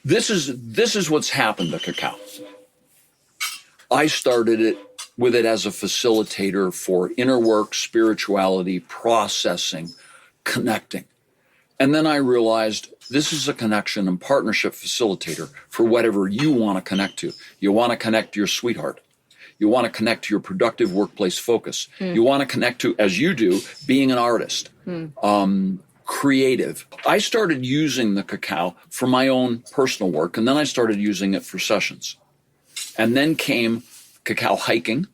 This is what's happened to cacao. I started with it as a facilitator for inner work, spirituality, processing, connecting. And then I realized this is a connection and partnership facilitator for whatever you want to connect to. You want to connect to your sweetheart. You want to connect to your productive workplace focus. You want to connect to, as you do, being an artist, creative. I started using the cacao for my own personal work, and then I started using it for sessions. And then came cacao hiking,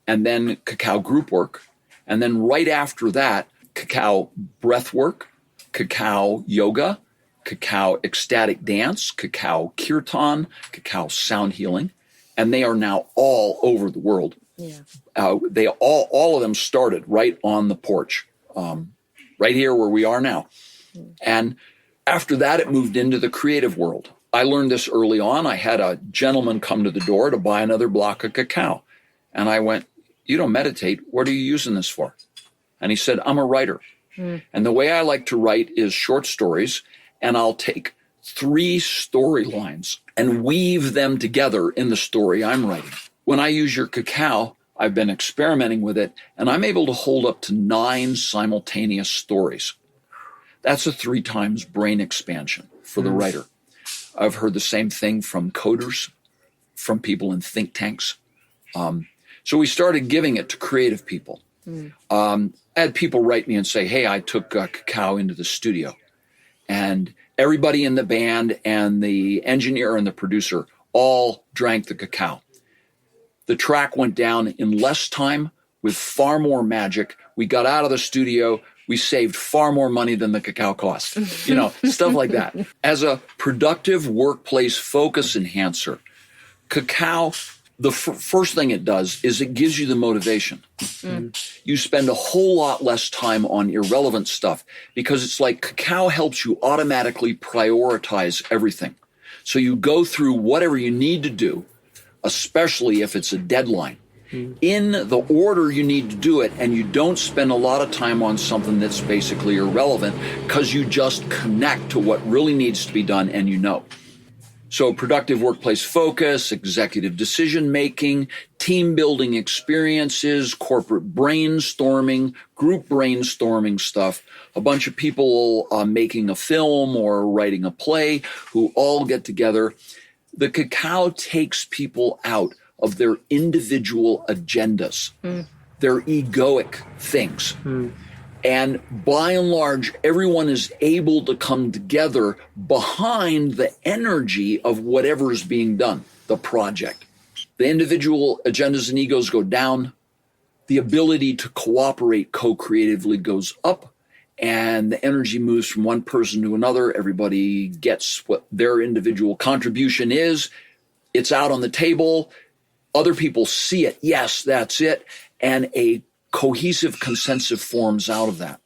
and then cacao group work, and then right after that, cacao breath work, cacao yoga, cacao ecstatic dance, cacao kirtan, cacao sound healing. And they are now all over the world. Yeah. They all of them started right on the porch, right here where we are now. And after that, it moved into the creative world. I learned this early on. I had a gentleman come to the door to buy another block of cacao. And I went, "You don't meditate. What are you using this for?" And he said, "I'm a writer. And the way I like to write is short stories, and I'll take 3 storylines and weave them together in the story I'm writing. When I use your cacao, I've been experimenting with it, and I'm able to hold up to 9 simultaneous stories. That's a 3 times brain expansion for the writer. I've heard the same thing from coders, from people in think tanks. So we started giving it to creative people. I had people write me and say, "Hey, I took cacao into the studio." And everybody in the band and the engineer and the producer all drank the cacao. The track went down in less time with far more magic. We got out of the studio. We saved far more money than the cacao cost. Stuff like that. As a productive workplace focus enhancer, cacao, the first thing it does is it gives you the motivation. You spend a whole lot less time on irrelevant stuff because it's like cacao helps you automatically prioritize everything. So you go through whatever you need to do, especially if it's a deadline, in the order you need to do it, and you don't spend a lot of time on something that's basically irrelevant because you just connect to what really needs to be done and you know. So productive workplace focus, executive decision-making, team-building experiences, corporate brainstorming, group brainstorming stuff, a bunch of people making a film or writing a play who all get together. The cacao takes people out of their individual agendas, their egoic things. And by and large, everyone is able to come together behind the energy of whatever is being done, the project. The individual agendas and egos go down. The ability to cooperate co-creatively goes up. And the energy moves from one person to another. Everybody gets what their individual contribution is. It's out on the table. Other people see it. Yes, that's it. And a cohesive consensus forms out of that.